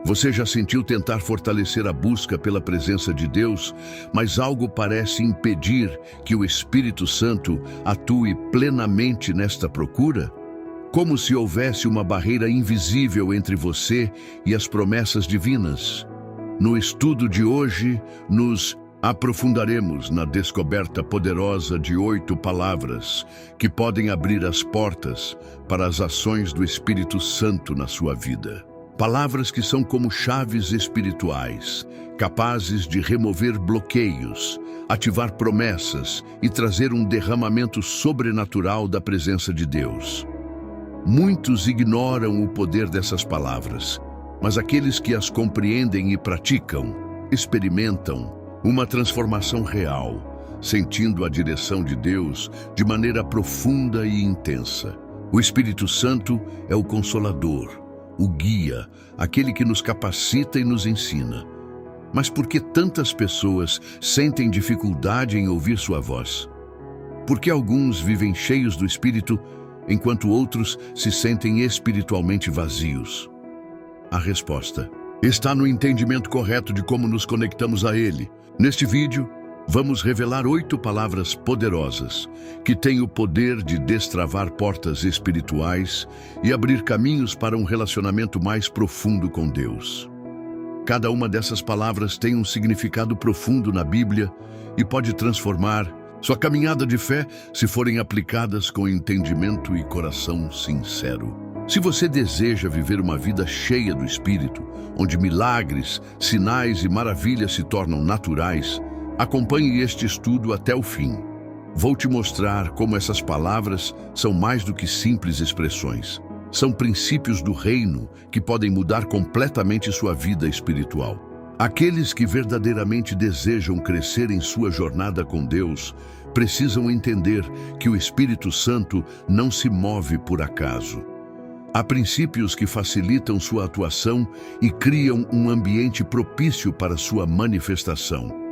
Você já sentiu tentar fortalecer a busca pela presença de Deus, mas algo parece impedir que o Espírito Santo atue plenamente nesta procura? Como se houvesse uma barreira invisível entre você e as promessas divinas. No estudo de hoje, nos aprofundaremos na descoberta poderosa de 8 palavras que podem abrir as portas para as ações do Espírito Santo na sua vida. Palavras que são como chaves espirituais, capazes de remover bloqueios, ativar promessas e trazer um derramamento sobrenatural da presença de Deus. Muitos ignoram o poder dessas palavras, mas aqueles que as compreendem e praticam, experimentam uma transformação real, sentindo a direção de Deus de maneira profunda e intensa. O Espírito Santo é o Consolador, o guia, aquele que nos capacita e nos ensina. Mas por que tantas pessoas sentem dificuldade em ouvir sua voz? Por que alguns vivem cheios do Espírito, enquanto outros se sentem espiritualmente vazios? A resposta está no entendimento correto de como nos conectamos a Ele. Neste vídeo, vamos revelar 8 palavras poderosas que têm o poder de destravar portas espirituais e abrir caminhos para um relacionamento mais profundo com Deus. Cada uma dessas palavras tem um significado profundo na Bíblia e pode transformar sua caminhada de fé se forem aplicadas com entendimento e coração sincero. Se você deseja viver uma vida cheia do Espírito, onde milagres, sinais e maravilhas se tornam naturais, acompanhe este estudo até o fim. Vou te mostrar como essas palavras são mais do que simples expressões. São princípios do reino que podem mudar completamente sua vida espiritual. Aqueles que verdadeiramente desejam crescer em sua jornada com Deus precisam entender que o Espírito Santo não se move por acaso. Há princípios que facilitam sua atuação e criam um ambiente propício para sua manifestação.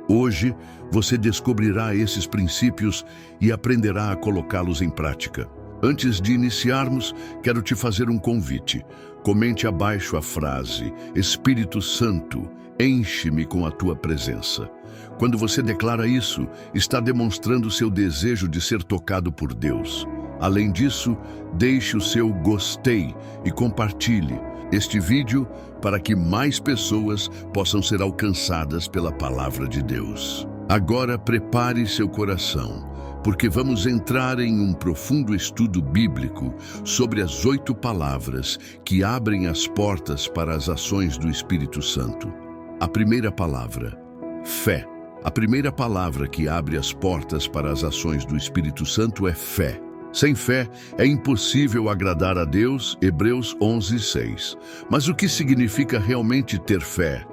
Hoje, você descobrirá esses princípios e aprenderá a colocá-los em prática. Antes de iniciarmos, quero te fazer um convite. Comente abaixo a frase: Espírito Santo, enche-me com a tua presença. Quando você declara isso, está demonstrando seu desejo de ser tocado por Deus. Além disso, deixe o seu gostei e compartilhe este vídeo para que mais pessoas possam ser alcançadas pela palavra de Deus. Agora prepare seu coração, porque vamos entrar em um profundo estudo bíblico sobre as 8 palavras que abrem as portas para as ações do Espírito Santo. A primeira palavra, fé. A primeira palavra que abre as portas para as ações do Espírito Santo é fé. Sem fé, é impossível agradar a Deus, Hebreus 11:6. Mas o que significa realmente ter fé?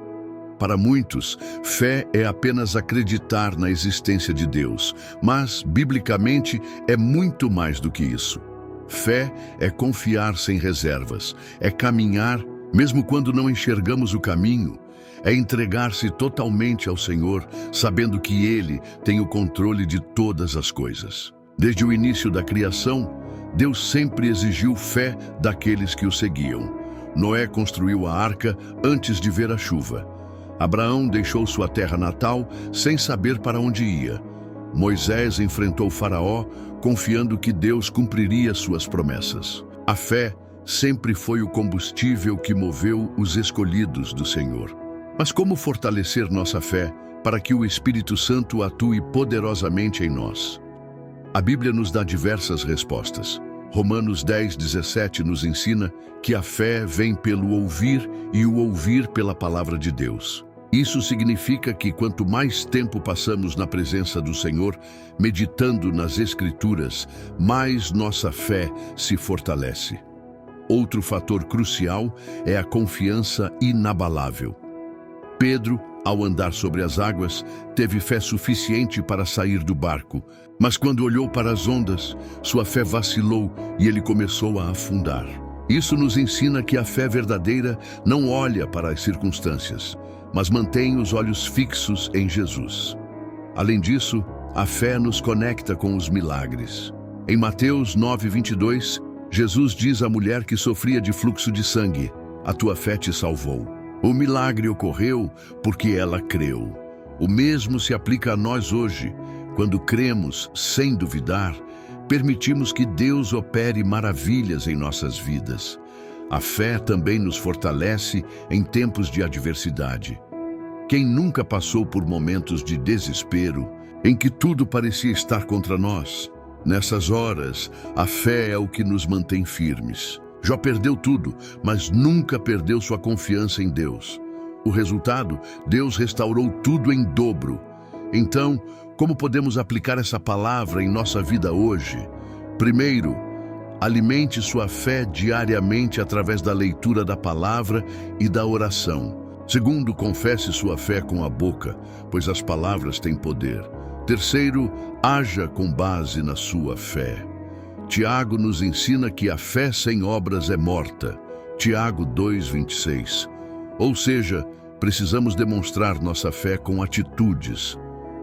Para muitos, fé é apenas acreditar na existência de Deus, mas, biblicamente, é muito mais do que isso. Fé é confiar sem reservas, é caminhar, mesmo quando não enxergamos o caminho, é entregar-se totalmente ao Senhor, sabendo que Ele tem o controle de todas as coisas. Desde o início da criação, Deus sempre exigiu fé daqueles que o seguiam. Noé construiu a arca antes de ver a chuva. Abraão deixou sua terra natal sem saber para onde ia. Moisés enfrentou Faraó, confiando que Deus cumpriria suas promessas. A fé sempre foi o combustível que moveu os escolhidos do Senhor. Mas como fortalecer nossa fé para que o Espírito Santo atue poderosamente em nós? A Bíblia nos dá diversas respostas. Romanos 10:17 nos ensina que a fé vem pelo ouvir e o ouvir pela palavra de Deus. Isso significa que quanto mais tempo passamos na presença do Senhor, meditando nas Escrituras, mais nossa fé se fortalece. Outro fator crucial é a confiança inabalável. Pedro, ao andar sobre as águas, teve fé suficiente para sair do barco, mas quando olhou para as ondas, sua fé vacilou e ele começou a afundar. Isso nos ensina que a fé verdadeira não olha para as circunstâncias, mas mantém os olhos fixos em Jesus. Além disso, a fé nos conecta com os milagres. Em Mateus 9:22, Jesus diz à mulher que sofria de fluxo de sangue: a tua fé te salvou. O milagre ocorreu porque ela creu. O mesmo se aplica a nós hoje. Quando cremos, sem duvidar, permitimos que Deus opere maravilhas em nossas vidas. A fé também nos fortalece em tempos de adversidade. Quem nunca passou por momentos de desespero, em que tudo parecia estar contra nós? Nessas horas, a fé é o que nos mantém firmes. Jó perdeu tudo, mas nunca perdeu sua confiança em Deus. O resultado, Deus restaurou tudo em dobro. Então, como podemos aplicar essa palavra em nossa vida hoje? Primeiro, alimente sua fé diariamente através da leitura da palavra e da oração. Segundo, confesse sua fé com a boca, pois as palavras têm poder. Terceiro, haja com base na sua fé. Tiago nos ensina que a fé sem obras é morta. Tiago 2:26. Ou seja, precisamos demonstrar nossa fé com atitudes.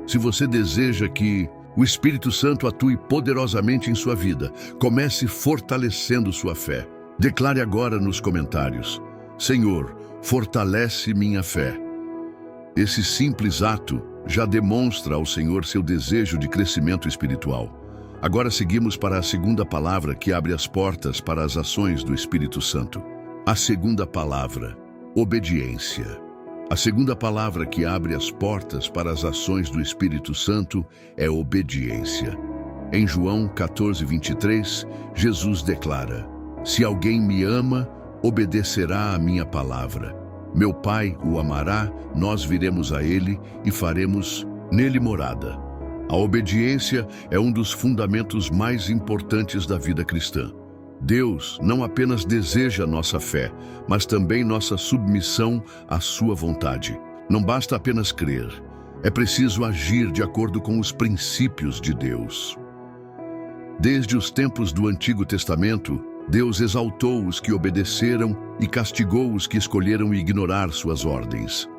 Se você deseja que o Espírito Santo atue poderosamente em sua vida, comece fortalecendo sua fé. Declare agora nos comentários: Senhor, fortalece minha fé. Esse simples ato já demonstra ao Senhor seu desejo de crescimento espiritual. Agora seguimos para a segunda palavra que abre as portas para as ações do Espírito Santo. A segunda palavra, obediência. A segunda palavra que abre as portas para as ações do Espírito Santo é obediência. Em João 14:23, Jesus declara: Se alguém me ama, obedecerá à minha palavra. Meu Pai o amará, nós viremos a ele e faremos nele morada. A obediência é um dos fundamentos mais importantes da vida cristã. Deus não apenas deseja nossa fé, mas também nossa submissão à sua vontade. Não basta apenas crer, é preciso agir de acordo com os princípios de Deus. Desde os tempos do Antigo Testamento, Deus exaltou os que obedeceram e castigou os que escolheram ignorar suas ordens.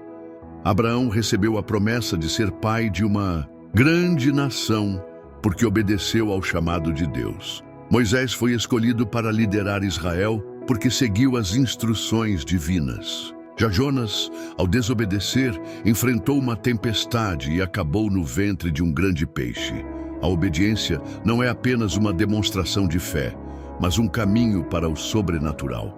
Abraão recebeu a promessa de ser pai de uma grande nação porque obedeceu ao chamado de Deus. Moisés foi escolhido para liderar Israel porque seguiu as instruções divinas. Já Jonas, ao desobedecer, enfrentou uma tempestade e acabou no ventre de um grande peixe. A obediência não é apenas uma demonstração de fé, mas um caminho para o sobrenatural.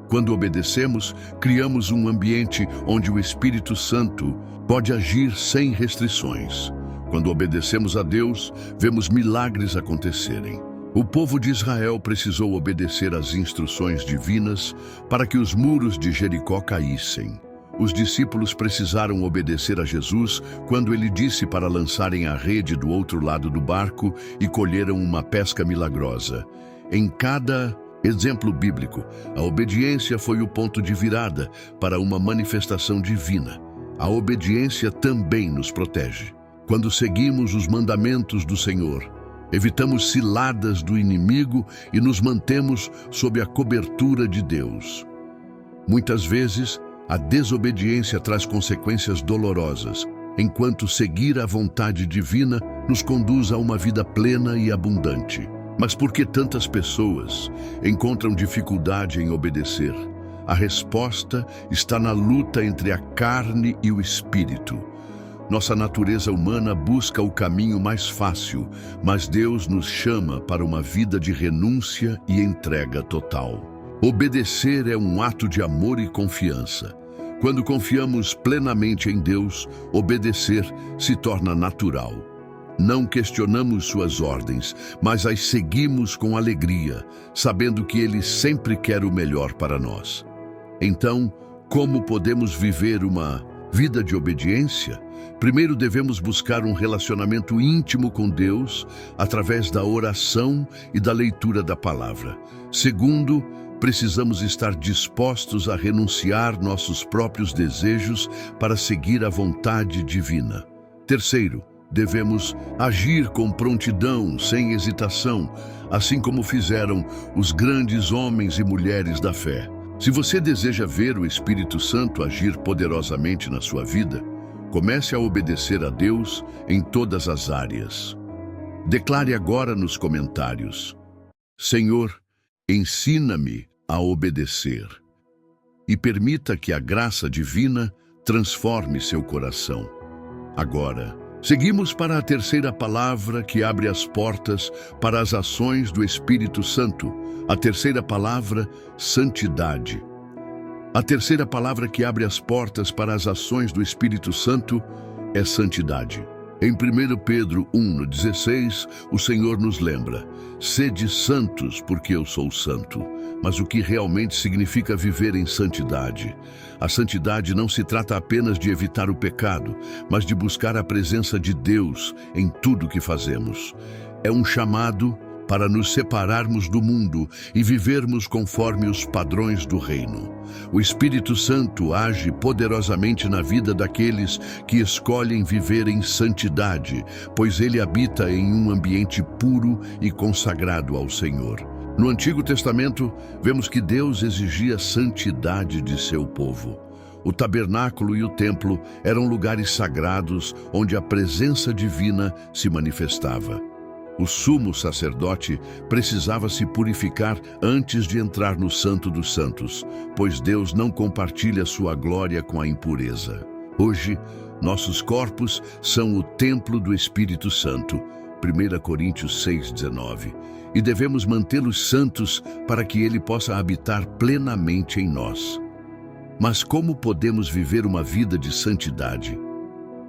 Quando obedecemos, criamos um ambiente onde o Espírito Santo pode agir sem restrições. Quando obedecemos a Deus, vemos milagres acontecerem. O povo de Israel precisou obedecer às instruções divinas para que os muros de Jericó caíssem. Os discípulos precisaram obedecer a Jesus quando ele disse para lançarem a rede do outro lado do barco e colheram uma pesca milagrosa. Em cada exemplo bíblico, a obediência foi o ponto de virada para uma manifestação divina. A obediência também nos protege. Quando seguimos os mandamentos do Senhor, evitamos ciladas do inimigo e nos mantemos sob a cobertura de Deus. Muitas vezes, a desobediência traz consequências dolorosas, enquanto seguir a vontade divina nos conduz a uma vida plena e abundante. Mas por que tantas pessoas encontram dificuldade em obedecer? A resposta está na luta entre a carne e o espírito. Nossa natureza humana busca o caminho mais fácil, mas Deus nos chama para uma vida de renúncia e entrega total. Obedecer é um ato de amor e confiança. Quando confiamos plenamente em Deus, obedecer se torna natural. Não questionamos suas ordens, mas as seguimos com alegria, sabendo que Ele sempre quer o melhor para nós. Então, como podemos viver uma vida de obediência? Primeiro, devemos buscar um relacionamento íntimo com Deus através da oração e da leitura da palavra. Segundo, precisamos estar dispostos a renunciar nossos próprios desejos para seguir a vontade divina. Terceiro, devemos agir com prontidão, sem hesitação, assim como fizeram os grandes homens e mulheres da fé. Se você deseja ver o Espírito Santo agir poderosamente na sua vida, comece a obedecer a Deus em todas as áreas. Declare agora nos comentários: Senhor, ensina-me a obedecer. e permita que a graça divina transforme seu coração. Agora, seguimos para a terceira palavra que abre as portas para as ações do Espírito Santo. A terceira palavra, santidade. A terceira palavra que abre as portas para as ações do Espírito Santo é santidade. Em 1 Pedro 1:16, o Senhor nos lembra: sede santos, porque eu sou santo. Mas o que realmente significa viver em santidade? A santidade não se trata apenas de evitar o pecado, mas de buscar a presença de Deus em tudo o que fazemos. É um chamado para nos separarmos do mundo e vivermos conforme os padrões do reino. O Espírito Santo age poderosamente na vida daqueles que escolhem viver em santidade, pois ele habita em um ambiente puro e consagrado ao Senhor. No Antigo Testamento, vemos que Deus exigia santidade de seu povo. O tabernáculo e o templo eram lugares sagrados onde a presença divina se manifestava. O sumo sacerdote precisava se purificar antes de entrar no Santo dos Santos, pois Deus não compartilha sua glória com a impureza. Hoje, nossos corpos são o templo do Espírito Santo, 1 Coríntios 6:19, e devemos mantê-los santos para que ele possa habitar plenamente em nós. Mas como podemos viver uma vida de santidade?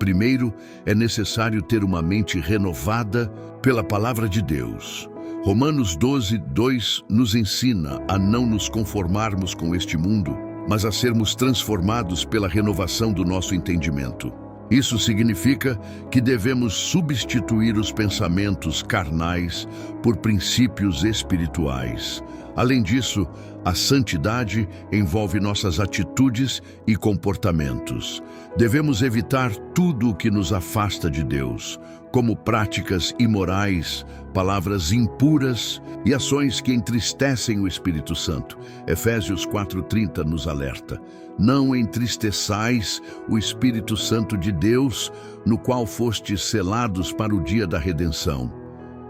Primeiro, é necessário ter uma mente renovada pela palavra de Deus. Romanos 12:2 nos ensina a não nos conformarmos com este mundo, mas a sermos transformados pela renovação do nosso entendimento. Isso significa que devemos substituir os pensamentos carnais por princípios espirituais. Além disso, a santidade envolve nossas atitudes e comportamentos. Devemos evitar tudo o que nos afasta de Deus, como práticas imorais, palavras impuras e ações que entristecem o Espírito Santo. Efésios 4:30 nos alerta: não entristeçais o Espírito Santo de Deus, no qual fostes selados para o dia da redenção.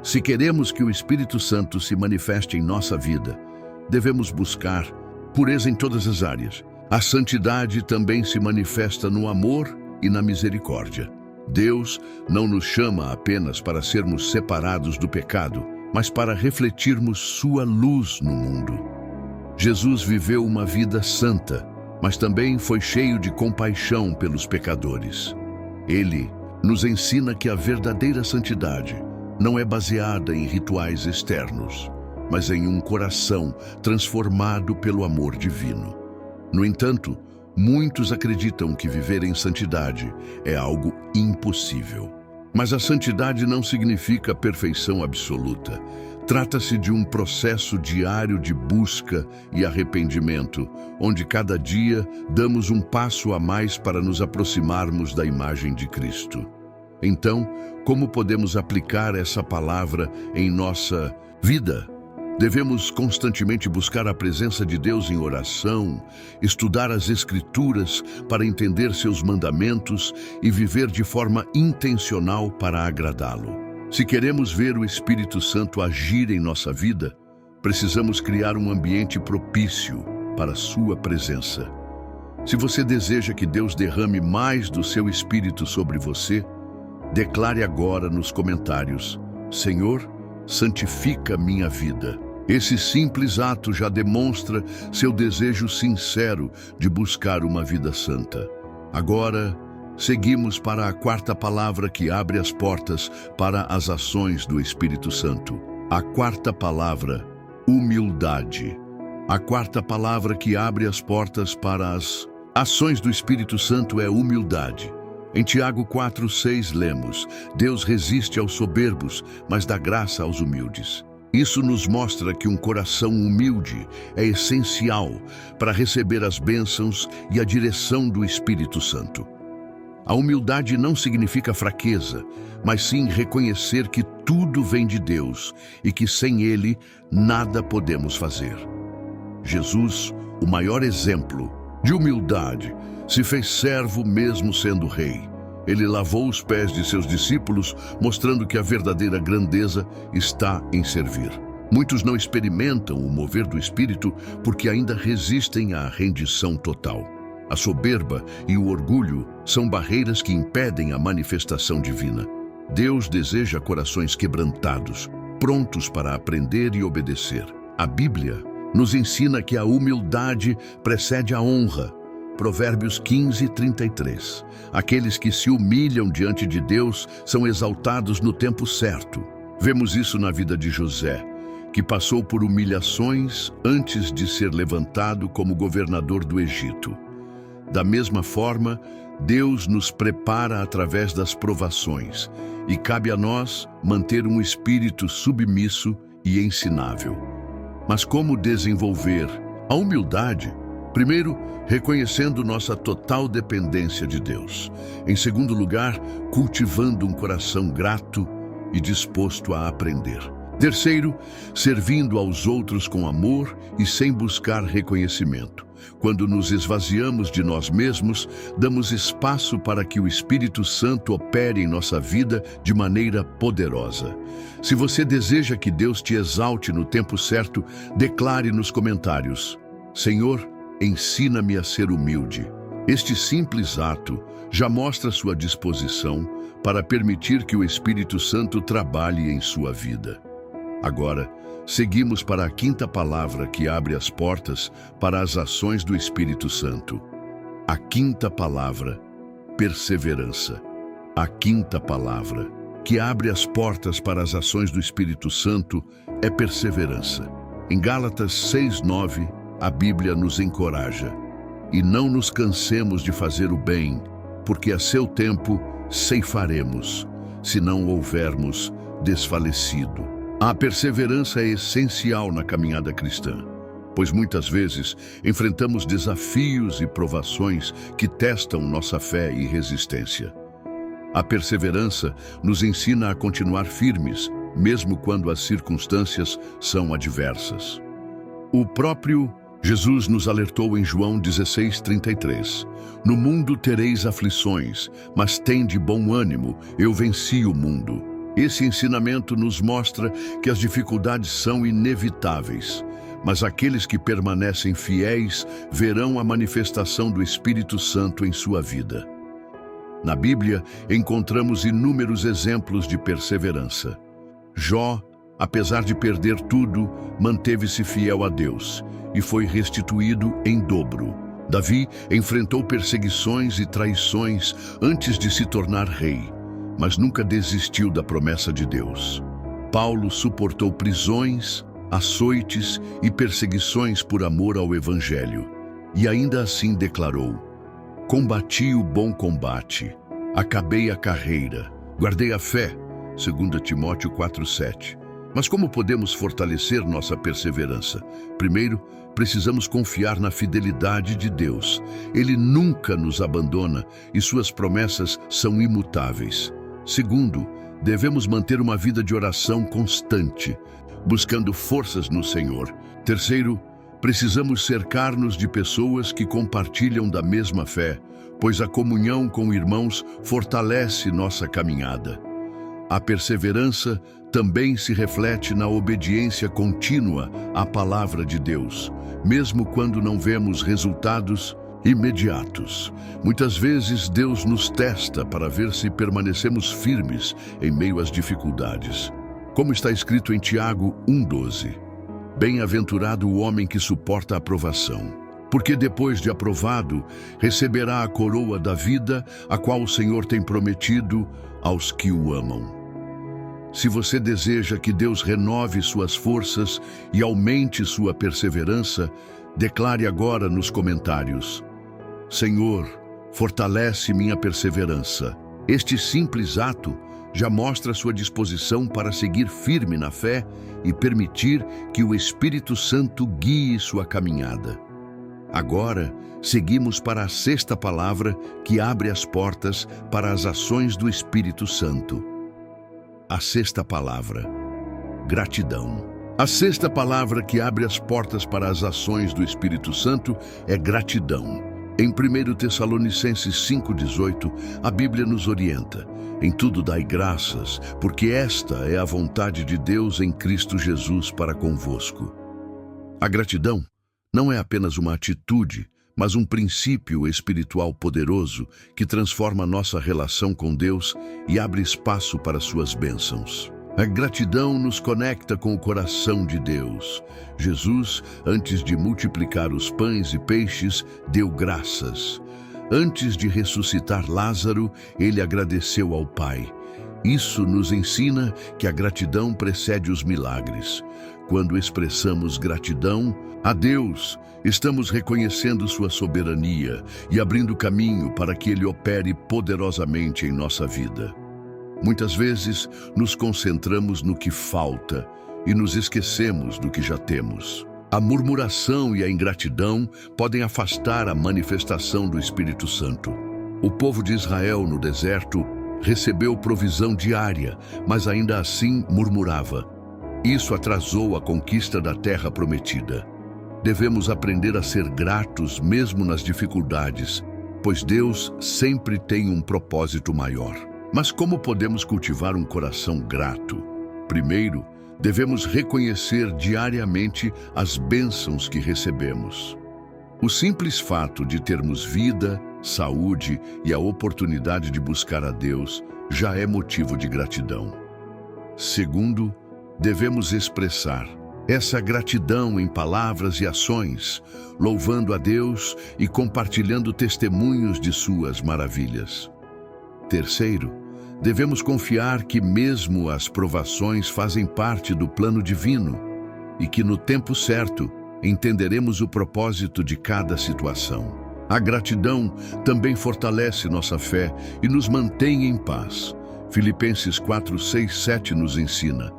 Se queremos que o Espírito Santo se manifeste em nossa vida, devemos buscar pureza em todas as áreas. A santidade também se manifesta no amor e na misericórdia. Deus não nos chama apenas para sermos separados do pecado, mas para refletirmos sua luz no mundo. Jesus viveu uma vida santa, mas também foi cheio de compaixão pelos pecadores. Ele nos ensina que a verdadeira santidade não é baseada em rituais externos, mas em um coração transformado pelo amor divino. No entanto, muitos acreditam que viver em santidade é algo impossível. Mas a santidade não significa perfeição absoluta. Trata-se de um processo diário de busca e arrependimento, onde cada dia damos um passo a mais para nos aproximarmos da imagem de Cristo. Então, como podemos aplicar essa palavra em nossa vida? Devemos constantemente buscar a presença de Deus em oração, estudar as Escrituras para entender seus mandamentos e viver de forma intencional para agradá-lo. Se queremos ver o Espírito Santo agir em nossa vida, precisamos criar um ambiente propício para a sua presença. Se você deseja que Deus derrame mais do seu Espírito sobre você, declare agora nos comentários: Senhor, santifica minha vida. Esse simples ato já demonstra seu desejo sincero de buscar uma vida santa. Agora, seguimos para a quarta palavra que abre as portas para as ações do Espírito Santo. A quarta palavra, humildade. A quarta palavra que abre as portas para as ações do Espírito Santo é humildade. Em Tiago 4:6 lemos: Deus resiste aos soberbos, mas dá graça aos humildes. Isso nos mostra que um coração humilde é essencial para receber as bênçãos e a direção do Espírito Santo. A humildade não significa fraqueza, mas sim reconhecer que tudo vem de Deus e que sem Ele nada podemos fazer. Jesus, o maior exemplo de humildade, se fez servo mesmo sendo rei. Ele lavou os pés de seus discípulos, mostrando que a verdadeira grandeza está em servir. Muitos não experimentam o mover do Espírito porque ainda resistem à rendição total. A soberba e o orgulho são barreiras que impedem a manifestação divina. Deus deseja corações quebrantados, prontos para aprender e obedecer. A Bíblia nos ensina que a humildade precede a honra. Provérbios 15:33. Aqueles que se humilham diante de Deus são exaltados no tempo certo. Vemos isso na vida de José, que passou por humilhações antes de ser levantado como governador do Egito. Da mesma forma, Deus nos prepara através das provações, e cabe a nós manter um espírito submisso e ensinável. Mas como desenvolver a humildade? Primeiro, reconhecendo nossa total dependência de Deus. Em segundo lugar, cultivando um coração grato e disposto a aprender. Terceiro, servindo aos outros com amor e sem buscar reconhecimento. Quando nos esvaziamos de nós mesmos, damos espaço para que o Espírito Santo opere em nossa vida de maneira poderosa. Se você deseja que Deus te exalte no tempo certo, declare nos comentários: Senhor, ensina-me a ser humilde. Este simples ato já mostra sua disposição para permitir que o Espírito Santo trabalhe em sua vida. Agora, seguimos para a quinta palavra que abre as portas para as ações do Espírito Santo. A quinta palavra, perseverança. A quinta palavra que abre as portas para as ações do Espírito Santo é perseverança. Em Gálatas 6:9, a Bíblia nos encoraja: e não nos cansemos de fazer o bem, porque a seu tempo ceifaremos, se não houvermos desfalecido. A perseverança é essencial na caminhada cristã, pois muitas vezes enfrentamos desafios e provações que testam nossa fé e resistência. A perseverança nos ensina a continuar firmes, mesmo quando as circunstâncias são adversas. O próprio Jesus nos alertou em João 16:33. No mundo tereis aflições, mas tende bom ânimo, eu venci o mundo. Esse ensinamento nos mostra que as dificuldades são inevitáveis, mas aqueles que permanecem fiéis verão a manifestação do Espírito Santo em sua vida. Na Bíblia, encontramos inúmeros exemplos de perseverança. Jó, apesar de perder tudo, manteve-se fiel a Deus e foi restituído em dobro. Davi enfrentou perseguições e traições antes de se tornar rei, mas nunca desistiu da promessa de Deus. Paulo suportou prisões, açoites e perseguições por amor ao Evangelho, e ainda assim declarou: combati o bom combate, acabei a carreira, guardei a fé. 2 Timóteo 4:7. Mas como podemos fortalecer nossa perseverança? Primeiro, precisamos confiar na fidelidade de Deus. Ele nunca nos abandona e suas promessas são imutáveis. Segundo, devemos manter uma vida de oração constante, buscando forças no Senhor. Terceiro, precisamos cercar-nos de pessoas que compartilham da mesma fé, pois a comunhão com irmãos fortalece nossa caminhada. A perseverança também se reflete na obediência contínua à palavra de Deus, mesmo quando não vemos resultados imediatos. Muitas vezes Deus nos testa para ver se permanecemos firmes em meio às dificuldades. Como está escrito em Tiago 1:12, bem-aventurado o homem que suporta a provação, porque depois de aprovado, receberá a coroa da vida, a qual o Senhor tem prometido aos que o amam. Se você deseja que Deus renove suas forças e aumente sua perseverança, declare agora nos comentários: Senhor, fortalece minha perseverança. Este simples ato já mostra sua disposição para seguir firme na fé e permitir que o Espírito Santo guie sua caminhada. Agora, seguimos para a sexta palavra que abre as portas para as ações do Espírito Santo. A sexta palavra, gratidão. A sexta palavra que abre as portas para as ações do Espírito Santo é gratidão. Em 1 Tessalonicenses 5,18, a Bíblia nos orienta: em tudo dai graças, porque esta é a vontade de Deus em Cristo Jesus para convosco. A gratidão não é apenas uma atitude, mas um princípio espiritual poderoso que transforma nossa relação com Deus e abre espaço para suas bênçãos. A gratidão nos conecta com o coração de Deus. Jesus, antes de multiplicar os pães e peixes, deu graças. Antes de ressuscitar Lázaro, ele agradeceu ao Pai. Isso nos ensina que a gratidão precede os milagres. Quando expressamos gratidão a Deus, estamos reconhecendo sua soberania e abrindo caminho para que Ele opere poderosamente em nossa vida. Muitas vezes, nos concentramos no que falta e nos esquecemos do que já temos. A murmuração e a ingratidão podem afastar a manifestação do Espírito Santo. O povo de Israel no deserto recebeu provisão diária, mas ainda assim murmurava. Isso atrasou a conquista da terra prometida. Devemos aprender a ser gratos mesmo nas dificuldades, pois Deus sempre tem um propósito maior. Mas como podemos cultivar um coração grato? Primeiro, devemos reconhecer diariamente as bênçãos que recebemos. O simples fato de termos vida, saúde e a oportunidade de buscar a Deus já é motivo de gratidão. Segundo, devemos expressar essa gratidão em palavras e ações, louvando a Deus e compartilhando testemunhos de suas maravilhas. Terceiro, devemos confiar que mesmo as provações fazem parte do plano divino e que no tempo certo entenderemos o propósito de cada situação. A gratidão também fortalece nossa fé e nos mantém em paz. Filipenses 4:6-7 nos ensina: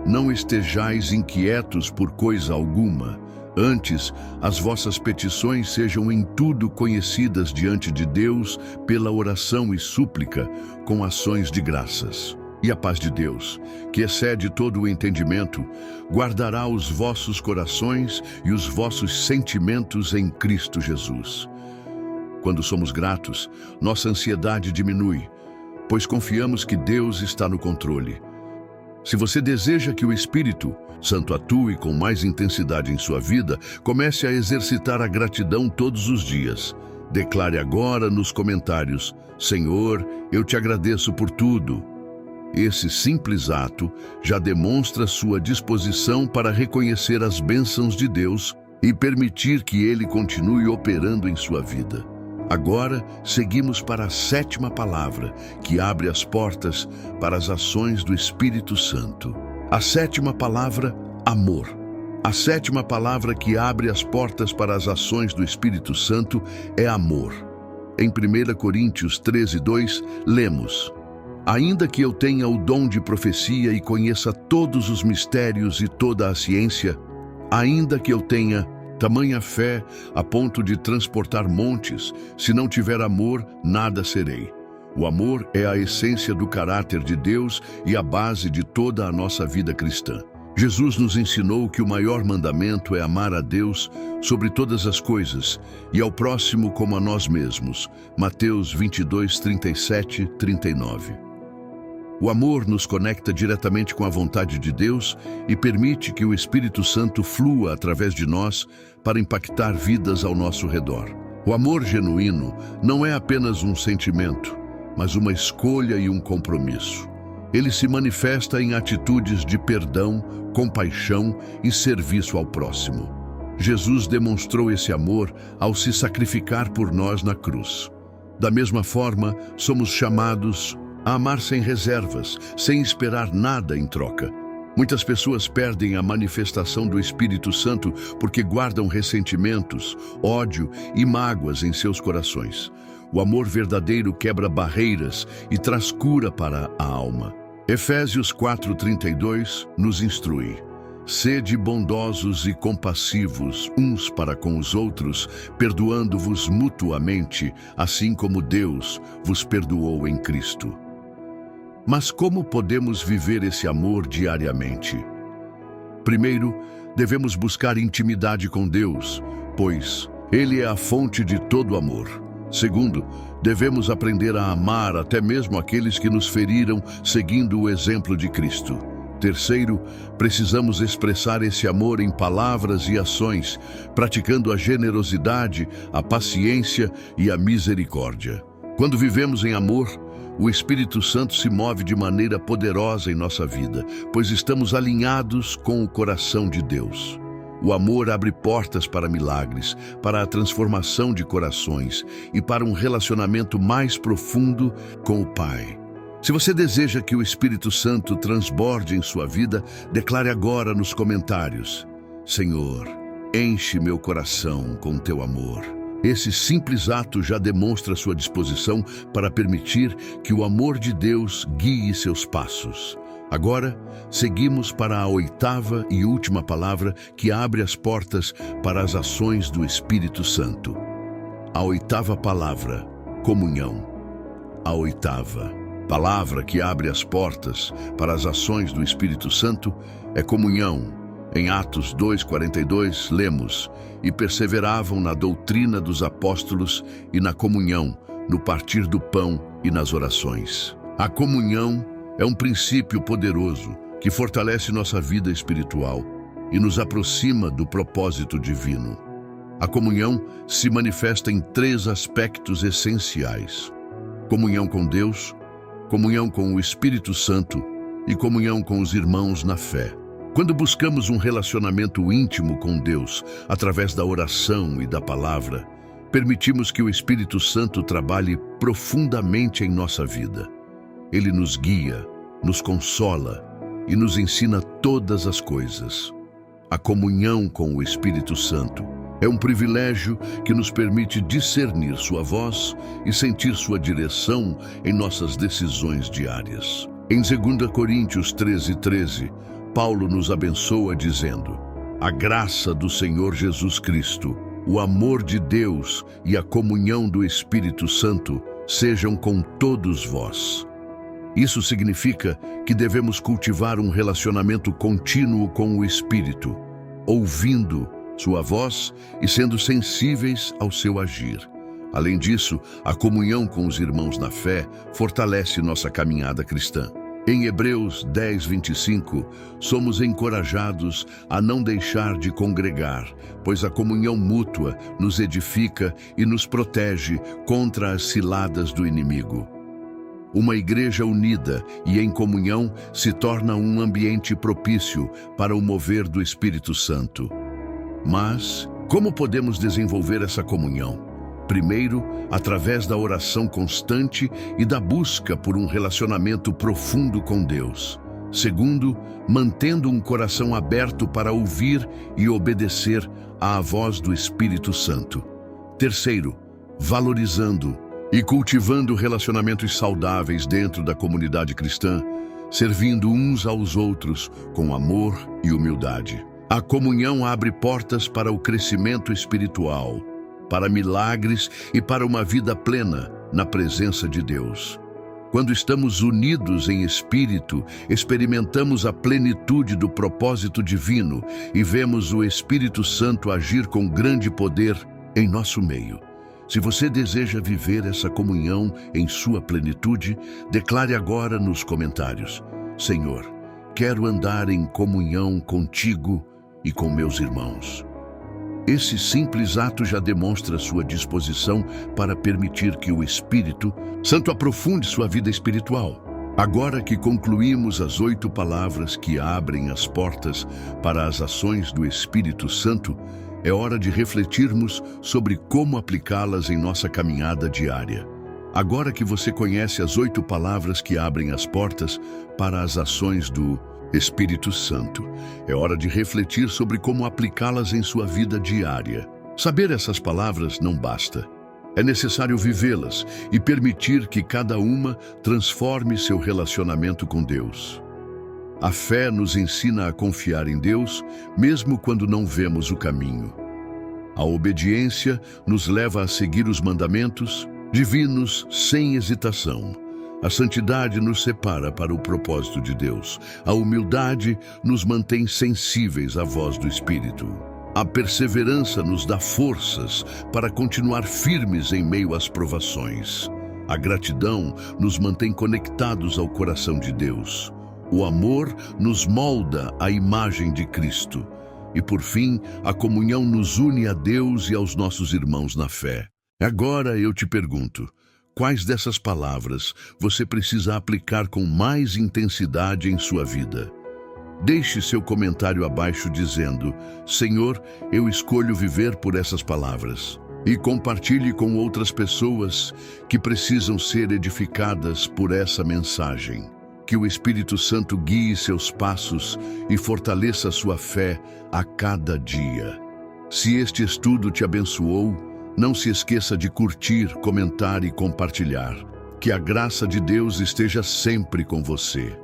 não estejais inquietos por coisa alguma. Antes, as vossas petições sejam em tudo conhecidas diante de Deus pela oração e súplica, com ações de graças. E a paz de Deus, que excede todo o entendimento, guardará os vossos corações e os vossos sentimentos em Cristo Jesus. Quando somos gratos, nossa ansiedade diminui, pois confiamos que Deus está no controle. Se você deseja que o Espírito Santo atue com mais intensidade em sua vida, comece a exercitar a gratidão todos os dias. Declare agora nos comentários: Senhor, eu te agradeço por tudo. Esse simples ato já demonstra sua disposição para reconhecer as bênçãos de Deus e permitir que Ele continue operando em sua vida. Agora, seguimos para a sétima palavra, que abre as portas para as ações do Espírito Santo. A sétima palavra, amor. A sétima palavra que abre as portas para as ações do Espírito Santo é amor. Em 1 Coríntios 13:2, lemos: ainda que eu tenha o dom de profecia e conheça todos os mistérios e toda a ciência, ainda que eu tenha tamanha fé a ponto de transportar montes, se não tiver amor, nada serei. O amor é a essência do caráter de Deus e a base de toda a nossa vida cristã. Jesus nos ensinou que o maior mandamento é amar a Deus sobre todas as coisas e ao próximo como a nós mesmos. Mateus 22:37-39. O amor nos conecta diretamente com a vontade de Deus e permite que o Espírito Santo flua através de nós para impactar vidas ao nosso redor. O amor genuíno não é apenas um sentimento, mas uma escolha e um compromisso. Ele se manifesta em atitudes de perdão, compaixão e serviço ao próximo. Jesus demonstrou esse amor ao se sacrificar por nós na cruz. Da mesma forma, somos chamados a amar sem reservas, sem esperar nada em troca. Muitas pessoas perdem a manifestação do Espírito Santo porque guardam ressentimentos, ódio e mágoas em seus corações. O amor verdadeiro quebra barreiras e traz cura para a alma. Efésios 4:32 nos instrui: sede bondosos e compassivos uns para com os outros, perdoando-vos mutuamente, assim como Deus vos perdoou em Cristo. Mas como podemos viver esse amor diariamente? Primeiro, devemos buscar intimidade com Deus, pois Ele é a fonte de todo amor. Segundo, devemos aprender a amar até mesmo aqueles que nos feriram, seguindo o exemplo de Cristo. Terceiro, precisamos expressar esse amor em palavras e ações, praticando a generosidade, a paciência e a misericórdia. Quando vivemos em amor, o Espírito Santo se move de maneira poderosa em nossa vida, pois estamos alinhados com o coração de Deus. O amor abre portas para milagres, para a transformação de corações e para um relacionamento mais profundo com o Pai. Se você deseja que o Espírito Santo transborde em sua vida, declare agora nos comentários: Senhor, enche meu coração com teu amor. Esse simples ato já demonstra sua disposição para permitir que o amor de Deus guie seus passos. Agora, seguimos para a oitava e última palavra que abre as portas para as ações do Espírito Santo. A oitava palavra, comunhão. A oitava palavra que abre as portas para as ações do Espírito Santo é comunhão. Em Atos 2:42, lemos: "E perseveravam na doutrina dos apóstolos e na comunhão, no partir do pão e nas orações." A comunhão é um princípio poderoso que fortalece nossa vida espiritual e nos aproxima do propósito divino. A comunhão se manifesta em 3 aspectos essenciais: comunhão com Deus, comunhão com o Espírito Santo e comunhão com os irmãos na fé. Quando buscamos um relacionamento íntimo com Deus, através da oração e da palavra, permitimos que o Espírito Santo trabalhe profundamente em nossa vida. Ele nos guia, nos consola e nos ensina todas as coisas. A comunhão com o Espírito Santo é um privilégio que nos permite discernir sua voz e sentir sua direção em nossas decisões diárias. Em 2 Coríntios 13:13, Paulo nos abençoa dizendo: "A graça do Senhor Jesus Cristo, o amor de Deus e a comunhão do Espírito Santo sejam com todos vós." Isso significa que devemos cultivar um relacionamento contínuo com o Espírito, ouvindo sua voz e sendo sensíveis ao seu agir. Além disso, a comunhão com os irmãos na fé fortalece nossa caminhada cristã. Em Hebreus 10:25, somos encorajados a não deixar de congregar, pois a comunhão mútua nos edifica e nos protege contra as ciladas do inimigo. Uma igreja unida e em comunhão se torna um ambiente propício para o mover do Espírito Santo. Mas, como podemos desenvolver essa comunhão? Primeiro, através da oração constante e da busca por um relacionamento profundo com Deus. Segundo, mantendo um coração aberto para ouvir e obedecer à voz do Espírito Santo. Terceiro, valorizando e cultivando relacionamentos saudáveis dentro da comunidade cristã, servindo uns aos outros com amor e humildade. A comunhão abre portas para o crescimento espiritual, para milagres e para uma vida plena na presença de Deus. Quando estamos unidos em espírito, experimentamos a plenitude do propósito divino e vemos o Espírito Santo agir com grande poder em nosso meio. Se você deseja viver essa comunhão em sua plenitude, declare agora nos comentários: Senhor, quero andar em comunhão contigo e com meus irmãos. Esse simples ato já demonstra sua disposição para permitir que o Espírito Santo aprofunde sua vida espiritual. Agora que concluímos as 8 palavras que abrem as portas para as ações do Espírito Santo, é hora de refletirmos sobre como aplicá-las em nossa caminhada diária. Agora que você conhece as 8 palavras que abrem as portas para as ações do Espírito Santo, é hora de refletir sobre como aplicá-las em sua vida diária. Saber essas palavras não basta. É necessário vivê-las e permitir que cada uma transforme seu relacionamento com Deus. A fé nos ensina a confiar em Deus, mesmo quando não vemos o caminho. A obediência nos leva a seguir os mandamentos divinos sem hesitação. A santidade nos separa para o propósito de Deus. A humildade nos mantém sensíveis à voz do Espírito. A A perseverança nos dá forças para continuar firmes em meio às provações. A gratidão nos mantém conectados ao coração de Deus. O amor nos molda à imagem de Cristo. E, por fim, a comunhão nos une a Deus e aos nossos irmãos na fé. Agora eu te pergunto, quais dessas palavras você precisa aplicar com mais intensidade em sua vida? Deixe seu comentário abaixo dizendo: Senhor, eu escolho viver por essas palavras. E compartilhe com outras pessoas que precisam ser edificadas por essa mensagem. Que o Espírito Santo guie seus passos e fortaleça sua fé a cada dia. Se este estudo te abençoou, não se esqueça de curtir, comentar e compartilhar. Que a graça de Deus esteja sempre com você.